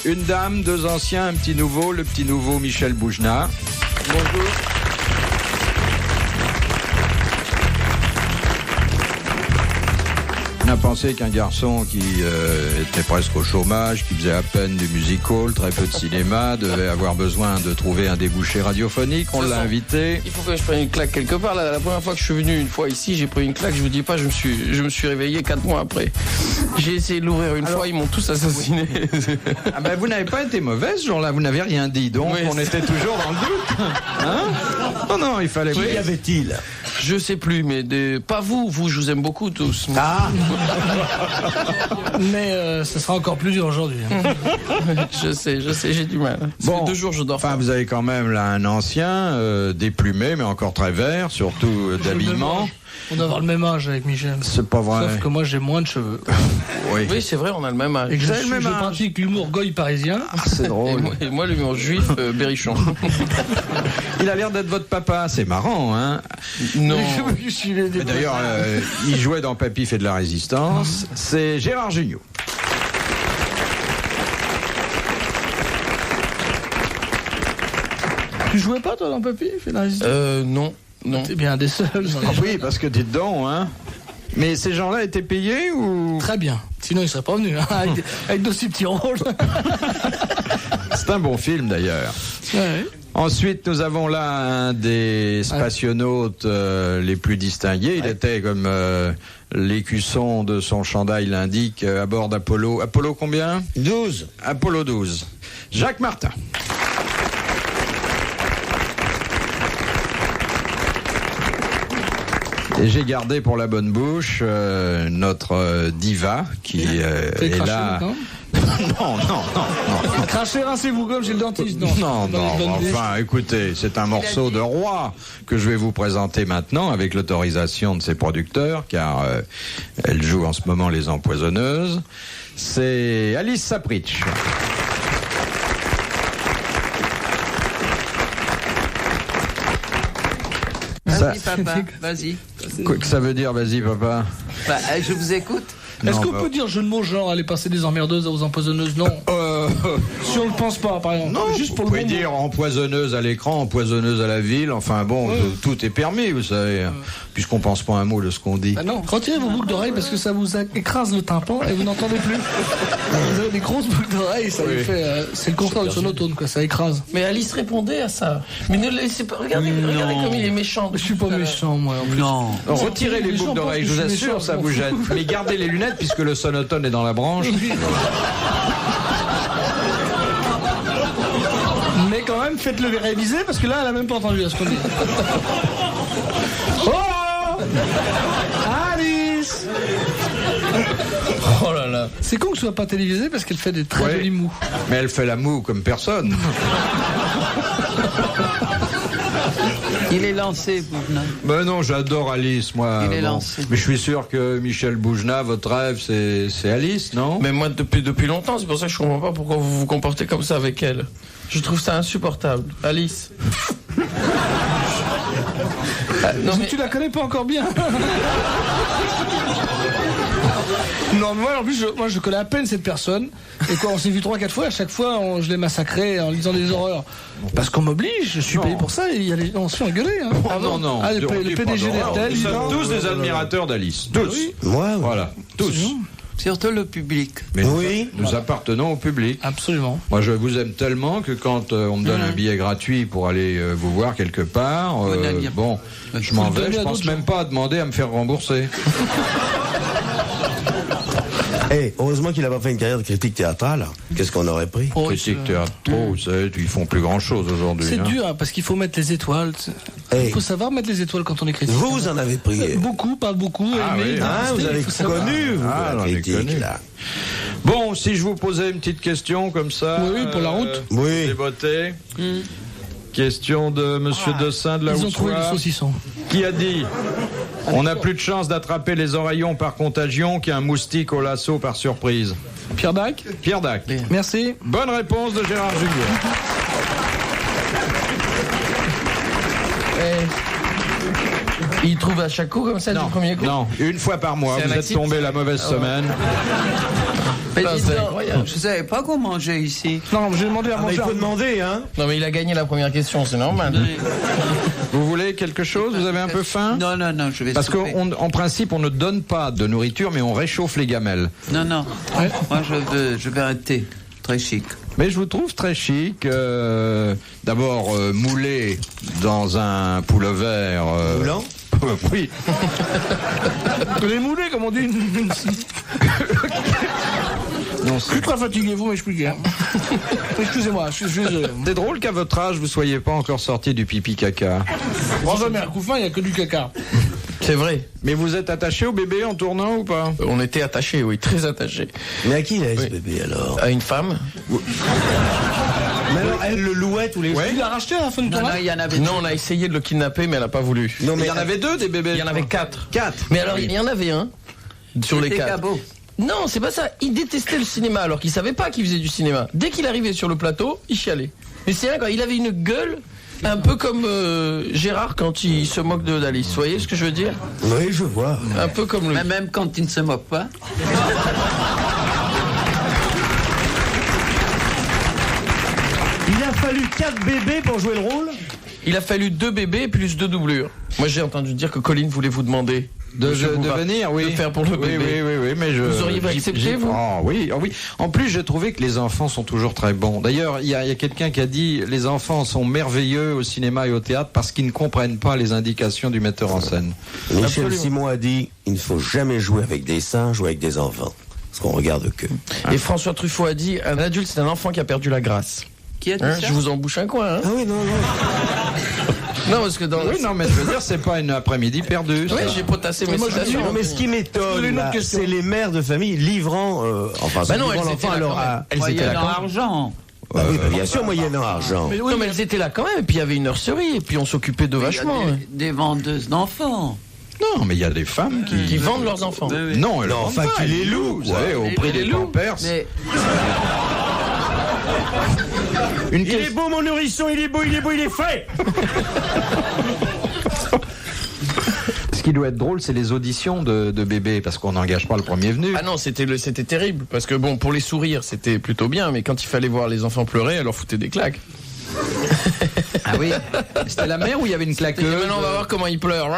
Une dame, deux anciens, un petit nouveau, le petit nouveau Michel Boujna. Bonjour. On a pensé qu'un garçon qui était presque au chômage, qui faisait à peine du music-hall, très peu de cinéma, devait avoir besoin de trouver un débouché radiophonique. On l'a invité. Il faut que je prenne une claque quelque part. La première fois que je suis venu une fois ici, j'ai pris une claque. Je vous dis pas, je me suis réveillé 4 mois après. J'ai essayé de l'ouvrir une fois, ils m'ont tous assassiné. Ah ben vous n'avez pas été mauvais ce jour-là, vous n'avez rien dit, donc oui, on était toujours dans le doute. Hein? Non, il fallait... Qui y avait-il? Je sais plus, mais pas vous, je vous aime beaucoup tous. Ah. Mais ce sera encore plus dur aujourd'hui. Je sais, j'ai du mal. Bon, 2 jours, je dors. Enfin, vous avez quand même là un ancien, déplumé, mais encore très vert, surtout d'habillement. On doit avoir le même âge avec Michel. C'est pas vrai. Sauf que moi, j'ai moins de cheveux. Oui, c'est vrai, on a le même âge. Et que je pratique l'humour goy parisien. Ah, c'est drôle. Et moi l'humour juif berrichon. Il a l'air d'être votre papa, c'est marrant, hein? Non. Mais d'ailleurs, il jouait dans Papy fait de la résistance. C'est Gérard Jugnot. Tu jouais pas, toi, dans Papy fait de la résistance? Non. T'es bien des seuls. Oui, parce que dites donc, hein. Mais ces gens-là étaient payés ou... Très bien. Sinon, ils seraient pas venus, hein, avec d'aussi petits rôles. C'est un bon film, d'ailleurs. Ouais. Ensuite, nous avons là un des spationautes les plus distingués. Il était, comme l'écusson de son chandail l'indique, à bord d'Apollo. Apollo combien? 12. Apollo 12. Jacques Martin. Et j'ai gardé pour la bonne bouche notre diva qui est là. Non. Crachez, rincez-vous comme chez le dentiste. Non, enfin, écoutez, c'est un morceau de roi que je vais vous présenter maintenant avec l'autorisation de ses producteurs, car elle joue en ce moment Les Empoisonneuses. C'est Alice Sapritch. Vas-y, papa, vas-y. Quoi que ça veut dire, vas-y, papa? Bah, je vous écoute. Est-ce qu'on peut dire jeu de mots genre aller passer des emmerdeuses aux empoisonneuses? Non. Si on le pense pas, par exemple. Non, juste pour vous le pouvez dire empoisonneuse à l'écran, empoisonneuse à la ville. Enfin bon, tout est permis, vous savez, puisqu'on pense pas un mot de ce qu'on dit. Bah non. Retirez vos boucles d'oreilles parce que ça vous écrase le tympan et vous n'entendez plus. Vous avez des grosses boucles d'oreilles, ça vous fait. C'est le contraire du sonotone, quoi. Ça écrase. Mais Alice répondait à ça. Mais ne laissez pas. Regardez comme il est méchant. Je suis pas méchant, moi. En plus. Non. Retirez les boucles d'oreilles, je vous assure, ça vous gêne. Mais gardez les lunettes puisque le sonotone est dans la branche. Mais quand même, faites-le réviser parce que là, elle a même pas entendu ce qu'on dit. Oh Alice! Oh là là. C'est con que ce soit pas télévisé parce qu'elle fait des très jolis mous. Mais elle fait la moue comme personne. Il est lancé, Boujna. Ben non, j'adore Alice, moi. Il est lancé. Mais je suis sûr que Michel Boujna, votre rêve, c'est Alice, non? Mais moi, depuis longtemps, c'est pour ça que je comprends pas pourquoi vous vous comportez comme ça avec elle. Je trouve ça insupportable. Alice. Non, mais tu la connais pas encore bien. Non, mais moi, en plus, je connais à peine cette personne. Et quoi, on s'est vu 3-4 fois. À chaque fois, je l'ai massacré en lisant des horreurs. Parce qu'on m'oblige, je suis payé pour ça. Et on se fait engueuler. Hein. Non. Ah, le PDG d'RTL. Nous sommes tous des admirateurs d'Alice. Tous. Oui. Moi, Voilà, tous. Surtout le public. Mais oui. nous appartenons au public. Absolument. Moi, je vous aime tellement que quand on me donne un billet gratuit pour aller vous voir quelque part, bon, je m'en vais. Je pense même pas à demander à me faire rembourser. Heureusement qu'il n'a pas fait une carrière de critique théâtrale. Qu'est-ce qu'on aurait pris? Critique théâtre, vous savez, ils font plus grand-chose aujourd'hui. C'est dur, hein, parce qu'il faut mettre les étoiles. Il faut savoir mettre les étoiles quand on est critique. Vous en avez pris. Beaucoup, pas beaucoup. Ah, mais oui. Vous avez connu, vous, Ah, la j'en ai critique, connu. là. Bon, si je vous posais une petite question comme ça. Oui, pour la route. Oui. Déboté. Question de Monsieur Dessin de la Ils ont trouvé le Houssoir. saucisson. Qui a dit: on n'a plus de chance d'attraper les oreillons par contagion qu'un moustique au lasso par surprise? Pierre Dac. Pierre Dac. Merci. Bonne réponse de Gérard Jugnot. Il trouve à chaque coup comme ça du premier coup? Non, une fois par mois. C'est un Vous êtes accident. tombé la mauvaise semaine. Mais Putain, dites c'est donc, incroyable. je savais pas qu'on mangeait ici. Non, j'ai demandé à Ah, manger. il faut demander, hein. Non mais il a gagné la première question, c'est normal. Vous voulez quelque chose? Vous avez un peu faim? Non, je vais Parce souper. qu'en principe, on ne donne pas de nourriture, mais on réchauffe les gamelles. Non. Moi, je veux un thé. Très chic. Mais je vous trouve très chic. D'abord, moulé dans un poulet-vert. Moulant. Oui. Les moulés, comme on dit. Non, Je suis très fatigué, vous m'expliquez. Hein. Excusez-moi, je suis désolé. c'est drôle qu'à votre âge, vous soyez pas encore sorti du pipi-caca. Bon, jamais un coup de fin, il n'y a que du caca. C'est vrai. Mais vous êtes attaché au bébé en tournant ou pas? On était attachés, oui, très attachés. Mais à qui il a ce Oui. bébé alors? À une femme? Mais alors, elle le louait tous les jours. Tu l'as racheté à la fin du Non, tournage? il y en avait. Non, on a essayé de le kidnapper, mais elle a pas voulu. Non, Il y en avait 2 des bébés. Il y en avait 4. 4. Mais alors, il y en avait un sur les C'était 4. cabot. Non, c'est pas ça. Il détestait le cinéma alors qu'il savait pas qu'il faisait du cinéma. Dès qu'il arrivait sur le plateau, il chialait. Mais c'est vrai, quoi. Il avait une gueule un peu comme Gérard quand il se moque d'Alice. Vous voyez ce que je veux dire? Oui, je vois. Un peu comme lui. Mais même quand il ne se moque pas. Il a fallu 4 bébés pour jouer le rôle? Il a fallu 2 bébés plus 2 doublures. Moi, j'ai entendu dire que Colline voulait vous demander De Monsieur Bouvard, venir, oui. de faire pour le Oui, bébé. oui, mais je. Vous auriez j'y- accepté, j'y- vous? Oh, oui, oh, oui. En plus, j'ai trouvé que les enfants sont toujours très bons. D'ailleurs, il y a quelqu'un qui a dit les enfants sont merveilleux au cinéma et au théâtre parce qu'ils ne comprennent pas les indications du metteur en scène. Michel Absolument. Simon a dit il ne faut jamais jouer avec des singes ou avec des enfants. Parce qu'on regarde que. Et François Truffaut a dit un adulte, c'est un enfant qui a perdu la grâce. Qui a dit Hein, ça? je vous en bouche un coin. Hein. Ah oui, non. Non, parce que dans Oui, non, mais je veux dire, c'est pas une après-midi perdue. Oui, ça. j'ai potassé mes moi, je dis, citations. Non, mais ce qui Vous m'étonne, voulez une autre là, question c'est les mères de famille livrant, Bah non, livrant elles étaient l'enfant là à leur quand même. à- Elles étaient là Moyennant quand même. argent. Bah oui, bah bien sûr, moyennant argent. Mais oui, Non, mais elles étaient là quand même. Et puis il y avait une nurserie. Et puis on s'occupait de vachement. Il y a hein. des vendeuses d'enfants. Non, mais il y a des femmes Qui vendent leurs enfants. Non, elles Non, vendent enfin, pas, qui les elles louent, vous quoi. savez, au prix des pampers. Mais Une Il est beau, mon nourrisson, il est beau, il est fait. Ce qui doit être drôle, c'est les auditions de bébés, parce qu'on n'engage pas le premier venu. Ah non, c'était terrible. Parce que bon, pour les sourires, c'était plutôt bien. Mais quand il fallait voir les enfants pleurer, elle leur foutait des claques. Ah oui. C'était la mère où il y avait une Et claqueuse. maintenant, on va voir comment ils pleurent.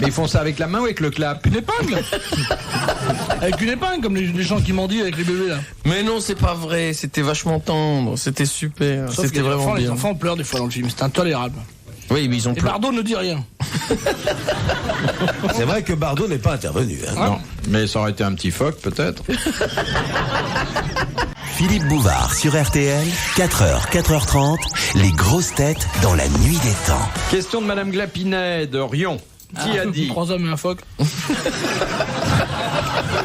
Mais ils font ça avec la main ou avec le clap? une épingle. Avec une épingle, comme les gens qui mendient avec les bébés, là. Mais non, c'est pas vrai. C'était vachement tendre. C'était super. Sauf que C'était vraiment les bien. enfants pleurent des fois dans le film, c'est intolérable. Oui, mais ils ont Et pleuré. Bardot ne dit rien. C'est vrai que Bardot n'est pas intervenu. Hein. Non, mais ça aurait été un petit phoque, peut-être. Philippe Bouvard sur RTL, 4h, 4h30, les grosses têtes dans la nuit des temps. Question de Madame Glapinet de Rion. Qui a dit 3 hommes et un phoque. Je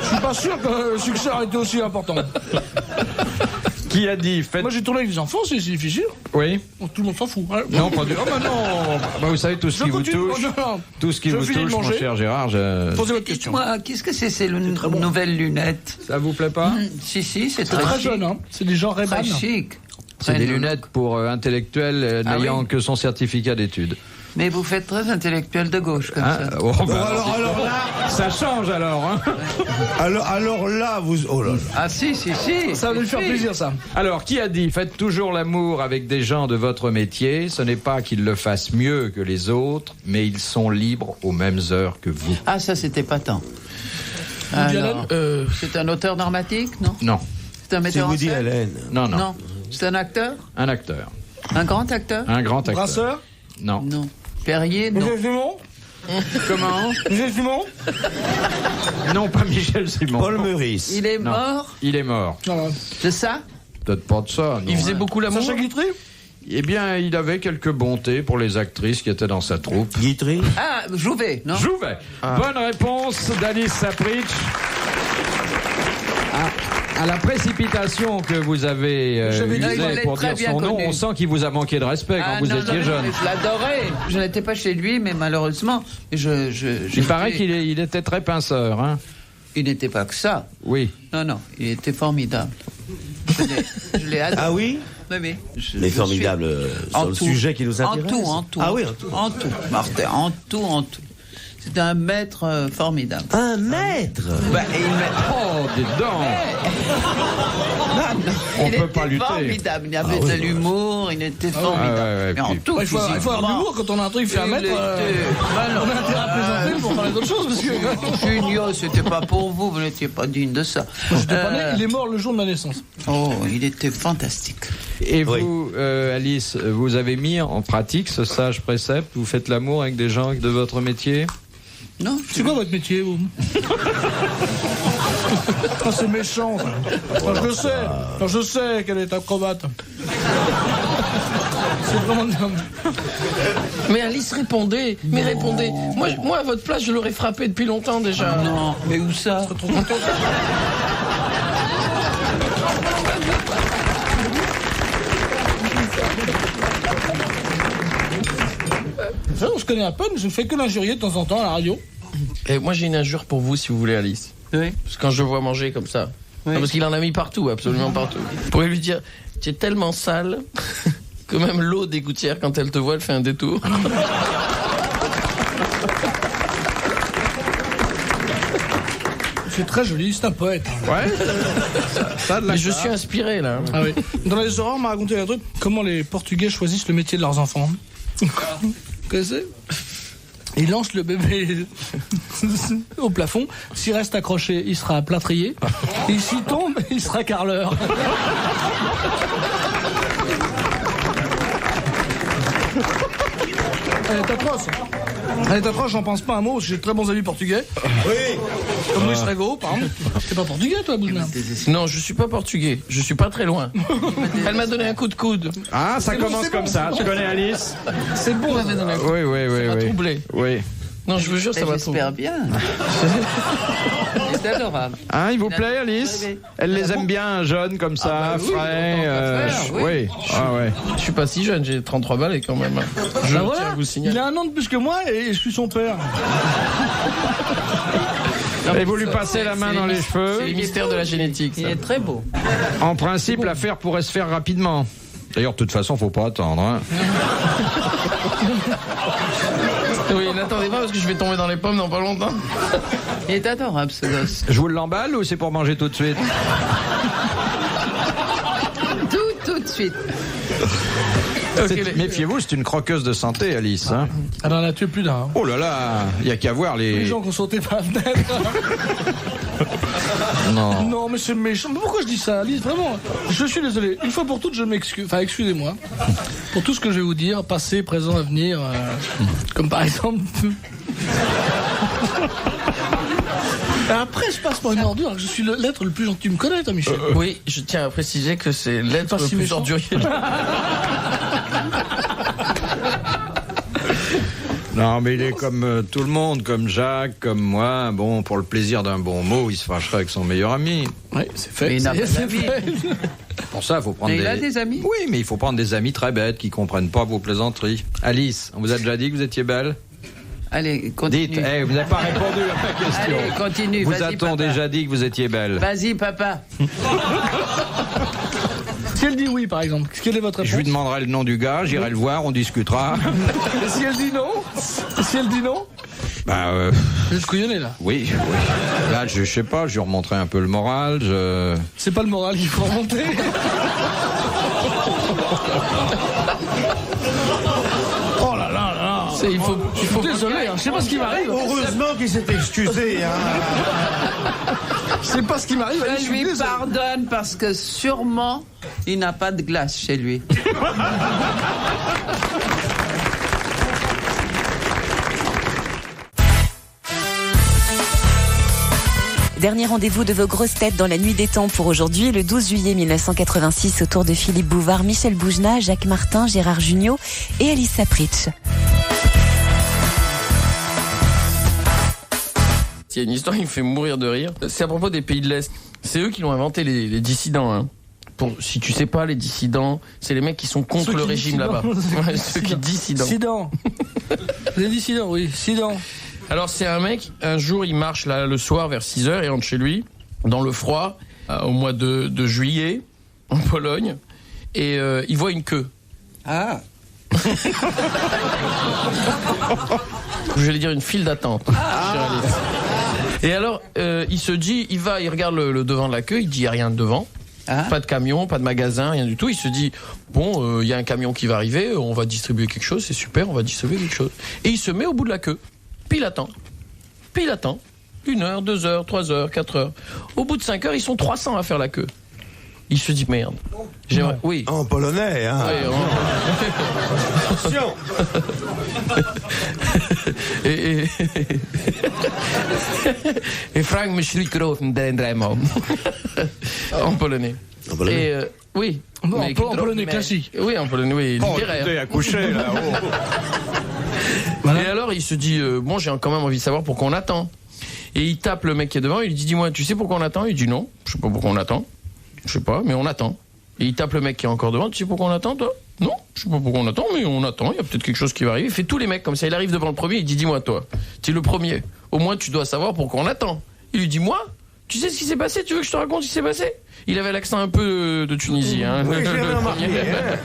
suis pas sûr que le succès aurait été aussi important. Qui a dit faites... Moi j'ai tourné avec des enfants, c'est difficile. Oui. Bon, tout le monde s'en fout. Hein. Non, pas du... Oh, bah non. Bah, vous savez, tout ce Je qui vous continue. touche, Non. tout ce qui Je vous finis de touche, mon manger. cher Gérard, Posez votre question. dites-moi, qu'est-ce que c'est ces nouvelles lunettes? ça vous plaît pas? Si, c'est C'est très très chic. jeune, hein. C'est des gens Très Ray-Ban. chic. C'est Très des nouveau. lunettes pour intellectuels Ah n'ayant oui. que son certificat d'études. Mais vous faites très intellectuel de gauche comme Hein ça. Oh, bah, alors là, ça change alors. Hein alors là, vous. Oh là là. Ah si. Ça va lui faire plaisir, ça. Alors, qui a dit faites toujours l'amour avec des gens de votre métier? Ce n'est pas qu'ils le fassent mieux que les autres, mais ils sont libres aux mêmes heures que vous. Ah, ça, c'était pas tant. Woody Alors, c'est un auteur dramatique, non? Non, C'est un C'est metteur en Woody scène? Allen. non, non. Non. C'est un acteur? Un acteur. Un grand acteur? Un grand acteur. Brasseur. Non. Non. Perrier? Non. Michel Simon. Comment? Michel Simon. Non, pas Michel Simon. Paul Meurice. Il est Non. mort Il est mort. Non, de ça? Peut-être pas de ça, non. Il faisait beaucoup l'amour. Sacha Guitry. Eh bien, il avait quelques bontés pour les actrices qui étaient dans sa troupe. Guitry. Ah, Jouvet, non? Jouvet. Bonne réponse d'Alice Sapritch. À la précipitation que vous avez J'avais dit, usée il est pour très dire bien son nom, connu. on sent qu'il vous a manqué de respect Ah, quand vous non, étiez non, jeune. mais je l'adorais. Je n'étais pas chez lui, mais malheureusement, Il paraît il était très pinceur, hein? Il n'était pas que ça. Oui. Non, il était formidable. Je l'ai adoré. Ah oui. Oui. Mais formidable sur le sujet qui nous intéresse. En tout. Ah oui, en tout. En tout, Martin, en tout. C'est un maître formidable. Un maître. Oh, dis donc. On peut pas lutter. Formidable. Il avait de l'humour, il était formidable. ouais, Mais en puis- tout, Il faut avoir de l'humour quand on a un truc qui fait un mètre. On a intérêt à plaisanter pour parler d'autre chose. Parce que Junior, c'était pas pour vous, vous n'étiez pas digne de ça. j'étais pas né, il est mort le jour de ma naissance. Oh, il était fantastique. Et vous, Alice, vous avez mis en pratique ce sage précepte? Vous faites l'amour avec des gens de votre métier? Non, C'est quoi votre métier, vous? Oh, c'est méchant, ça. Je sais qu'elle est acrobate. C'est vraiment... Mais Alice, répondez. Mais répondez. Moi, à votre place, je l'aurais frappé depuis longtemps déjà. Non, mais où ça? On se connaît un peu, mais je ne fais que l'injurier de temps en temps à la radio. Et moi, j'ai une injure pour vous, si vous voulez, Alice. Oui. Parce que quand je le vois manger comme ça. Oui. Non, parce qu'il en a mis partout, absolument partout. Vous pourrez lui dire, tu es tellement sale que même l'eau des gouttières, quand elle te voit, elle fait un détour. C'est très joli, c'est un poète. Ouais. Ça de la Mais je suis inspiré, là. Ah oui. Dans les Aurores, on m'a raconté un truc. Comment les Portugais choisissent le métier de leurs enfants. Vous connaissez? Ils lancent le bébé au plafond. S'il reste accroché, il sera plâtrier. Et s'il tombe, il sera carreleur. Elle est atroce. Elle est atroce, j'en pense pas un mot, parce que j'ai de très bons amis portugais. Oui. Comme Luis Rego, par exemple. T'es pas portugais, toi, Bouzna? Non, je suis pas portugais. Je suis pas très loin. Elle m'a donné un coup de coude. Ah, ça commence c'est comme bon, ça. c'est Tu bon. connais Alice? C'est bon, elle m'a donné un coup. Oui. Ça m'a troublé. Oui. Non, je vous jure, ça m'a troublé. J'espère bien. C'est adorable. Hein, il vous plaît, Alice? Elle les aime bien, jeunes comme ça, frais. Oui. Ah ouais. Je suis pas si jeune, j'ai 33 balais quand même. Je Ah, tiens voilà. à vous Il signaler. a un an de plus que moi et je suis son père. Et vous lui passez la main dans les C'est cheveux. les mystères de la génétique, ça. Il est très beau. En principe, l'affaire pourrait se faire rapidement. D'ailleurs, de toute façon, faut pas attendre. Hein. Oui, n'attendez pas parce que je vais tomber dans les pommes dans pas longtemps. Il est adorable, ce gosse. Je vous l'emballe ou c'est pour manger tout de suite? Tout de suite. Méfiez-vous, c'est une croqueuse de santé, Alice. Hein. Elle en a tué plus d'un. Oh là là, il y a qu'à voir Les les... gens qui ont sauté par la fenêtre. Non. Non, mais c'est méchant. Mais pourquoi je dis ça, Alice? Vraiment, je suis désolé. Une fois pour toutes, je m'excuse. Enfin, excusez-moi pour tout ce que je vais vous dire, passé, présent, avenir. Comme par exemple. Et après, je passe pour une ordure. Alors que je suis l'être le plus gentil. Tu me connais, toi, Michel? Oui, je tiens à préciser que c'est l'être Pas le si plus méchant. ordurier. Non, mais il est comme tout le monde, comme Jacques, comme moi. Bon, pour le plaisir d'un bon mot, il se fâchera avec son meilleur ami. Oui, c'est fait. Mais il n'a pas C'est d'amis. fait. Pour ça, il faut prendre Mais il a des amis. Oui, mais il faut prendre des amis très bêtes qui comprennent pas vos plaisanteries. Alice, on vous a déjà dit que vous étiez belle? Allez, continue. Dites, vous n'avez pas répondu à ma question. Allez, continue. Vous Vas-y, a-t-on papa. déjà dit que vous étiez belle? Vas-y, papa. Si elle dit oui, par exemple, quelle est votre réponse? Je lui demanderai le nom du gars, j'irai le voir, on discutera. Et si elle dit non? Si elle dit non? Bah, Je suis couillonné, là. oui. Là, je sais pas, je lui remonterai un peu le moral. C'est pas le moral qu'il faut remonter. Oh là là là là. Il faut Désolé, hein, je sais pas ce qui m'arrive. Heureusement qu'il s'est excusé. Hein. Je sais pas ce qui m'arrive. Je lui pardonne parce que sûrement, il n'a pas de glace chez lui. Dernier rendez-vous de vos grosses têtes dans la nuit des temps pour aujourd'hui, le 12 juillet 1986, autour de Philippe Bouvard, Michel Boujna, Jacques Martin, Gérard Jugnot et Alice Sapritch. Il y a une histoire qui me fait mourir de rire. C'est à propos des pays de l'Est. C'est eux qui l'ont inventé, les dissidents. Hein. Si tu sais pas, les dissidents, c'est les mecs qui sont contre Ceux le qui régime dissident. là-bas. Ouais, ceux qui dissident. Sidant. Les dissidents, oui. Sidant. Alors c'est un mec, un jour il marche là, le soir vers 6h et rentre chez lui, dans le froid, au mois de juillet, en Pologne. et il voit une queue. Ah. J'allais dire une file d'attente. Cher Alice. Et alors, il se dit, il regarde le devant de la queue, il dit, il n'y a rien de devant. Pas de camion, pas de magasin, rien du tout. Il se dit, bon, il y a un camion qui va arriver, on va distribuer quelque chose, c'est super, on va distribuer quelque chose. Et il se met au bout de la queue. Puis il attend. 1 heure, 2 heures, 3 heures, 4 heures. Au bout de 5 heures, ils sont 300 à faire la queue. Il se dit, merde. Oui. En polonais, hein. Attention. Et Frank Michel Kroven, dreimaal. En polonais. En polonais. Et, oui. En polonais classique. Oui, en polonais, oui, littéraire. T'es accouché, là. Et alors, il se dit, bon, j'ai quand même envie de savoir pourquoi on attend. Et il tape le mec qui est devant, il lui dit, dis-moi, tu sais pourquoi on attend? Il dit, non, je sais pas pourquoi on attend. Je sais pas, mais on attend. Et il tape le mec qui est encore devant, tu sais pourquoi on attend, toi? Non, je sais pas pourquoi on attend, mais on attend, il y a peut-être quelque chose qui va arriver. Il fait tous les mecs comme ça, il arrive devant le premier, il dit, dis-moi, toi, tu es le premier. Au moins, tu dois savoir pourquoi on attend. Il lui dit, moi? Tu sais ce qui s'est passé? Tu veux que je te raconte ce qui s'est passé? Il avait l'accent un peu de Tunisie, hein. Oui, j'ai remarqué, hein.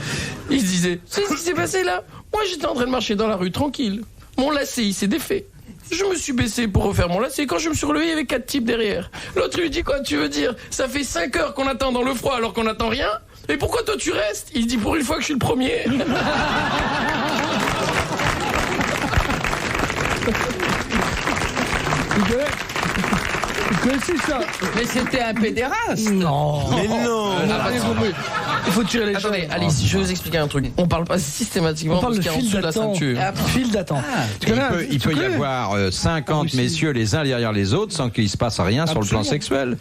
Il se disait, tu sais ce qui s'est passé là? Moi, j'étais en train de marcher dans la rue tranquille. Mon lacet, il s'est défait. Je me suis baissé pour refaire mon lacet. Quand je me suis relevé, il y avait 4 types derrière. L'autre lui dit, quoi tu veux dire? Ça fait 5 heures qu'on attend dans le froid alors qu'on n'attend rien? Et pourquoi toi tu restes? Il dit, pour une fois que je suis le premier. Vous connaissez ça? Mais c'était un pédéraste. Non. Mais non. Il faut tirer les Attendez, choses. Alice, je vais vous expliquer un truc. On parle pas systématiquement On parle de ce de qu'il y a en file dessous de la d'attente. ceinture. File d'attente. Il peut y avoir 50 messieurs les uns derrière les autres sans qu'il se passe rien sur le plan sexuel.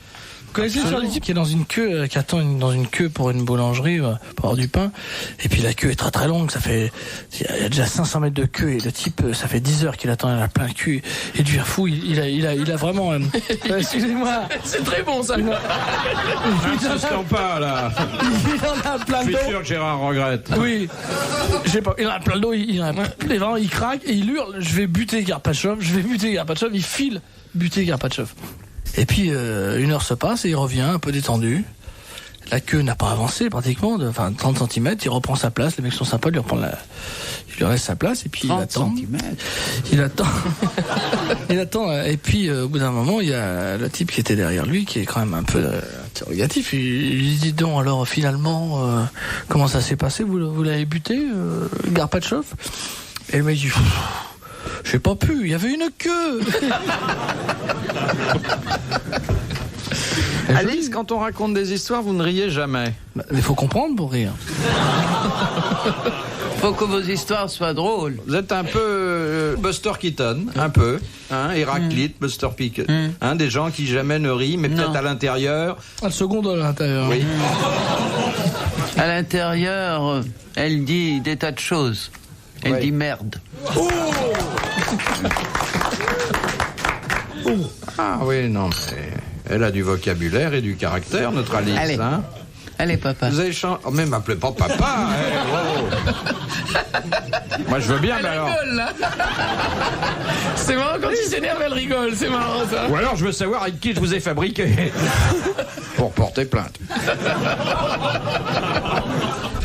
Vous connaissez ce type qui est dans une queue, qui attend dans une queue pour une boulangerie pour avoir du pain, et puis la queue est très très longue, ça fait, il y a déjà 500 mètres de queue, et le type, ça fait 10 heures qu'il attend, il a plein de cul, et devient fou, il a vraiment, excusez-moi. C'est très bon ça. N'insistons pas là. Il en a plein Je de suis dos. sûr que Gérard regrette. Oui, je sais pas, il en a plein le dos, il craque, et il hurle, je vais buter Garpatchov, il file buter Garpatchov. Et puis, 1 heure se passe et il revient un peu détendu. La queue n'a pas avancé pratiquement, 30 cm. Il reprend sa place. Les mecs sont sympas, il lui reste sa place et puis il attend. Il attend. Il attend. Et puis, au bout d'un moment, il y a le type qui était derrière lui, qui est quand même un peu interrogatif. Il lui dit donc, alors finalement, comment ça s'est passé? Vous l'avez buté, Garpatchov? Et le mec dit, j'ai pas pu, il y avait une queue. Alice, quand on raconte des histoires, vous ne riez jamais. Mais il faut comprendre pour rire. Faut que vos histoires soient drôles. Vous êtes un peu Buster Keaton, un peu, hein, Héraclite, Buster Keaton, hein, des gens qui jamais ne rient, mais peut-être à l'intérieur. Un second à l'intérieur. Oui. À l'intérieur, elle dit des tas de choses. Elle dit merde. Ah oui, non, mais elle a du vocabulaire et du caractère, notre Alice. Allez. Hein. Allez, papa. Vous avez changé. Oh, mais m'appelez pas papa. Moi, je veux bien, mais alors. Rigole là. C'est marrant quand il s'énerve, elle rigole. C'est marrant ça. Ou alors, je veux savoir avec qui je vous ai fabriqué. Pour porter plainte.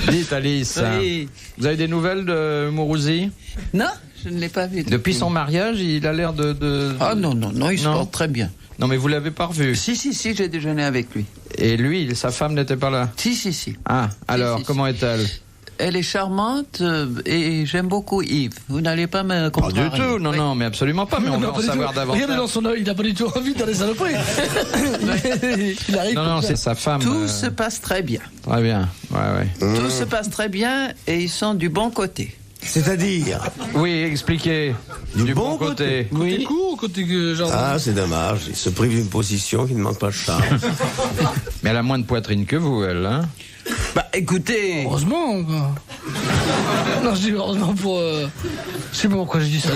Dites, Alice, Oui. vous avez des nouvelles de Mourouzi? Non, je ne l'ai pas vu. Depuis son mariage, il a l'air de... Ah non, il se porte très bien. Non, mais vous l'avez pas revu. Si, j'ai déjeuné avec lui. Et lui, sa femme n'était pas là. Si. Ah, alors, Si. comment est-elle? Elle est charmante et j'aime beaucoup Yves. Vous n'allez pas me Pas contrarier. du tout, non, mais absolument pas, mais on va en savoir davantage. Regardez dans son œil, il n'a pas du tout envie dans les saloperies. Il arrive. Non, c'est sa femme. Tout se passe très bien. Très bien, ouais. Tout se passe très bien et ils sont du bon côté. C'est-à-dire? Oui, expliquez. Du bon côté. Côté court ou côté jardin? Ah, c'est dommage. Il se prive d'une position qui ne manque pas de charme. Mais elle a moins de poitrine que vous, elle, hein? Bah écoutez, Heureusement, quoi. Non, je dis heureusement pour. Je sais pas pourquoi je dis ça.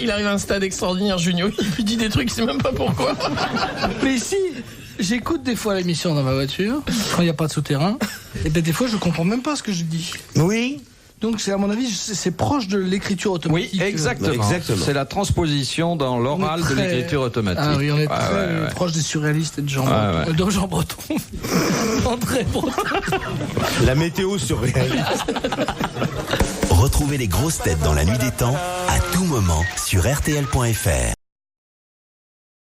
Il arrive à un stade extraordinaire, Junio. Il lui dit des trucs, il sait même pas pourquoi. Mais si, j'écoute des fois l'émission dans ma voiture, quand il n'y a pas de souterrain, et ben des fois je comprends même pas ce que je dis. Oui. Donc c'est à mon avis c'est proche de l'écriture automatique. Oui, exactement. C'est la transposition dans l'oral de l'écriture automatique. Ah oui, on est très proche des surréalistes et de Jean Breton. De Jean Breton. André Breton. La météo surréaliste. Retrouvez les grosses têtes dans la nuit des temps à tout moment sur RTL.fr.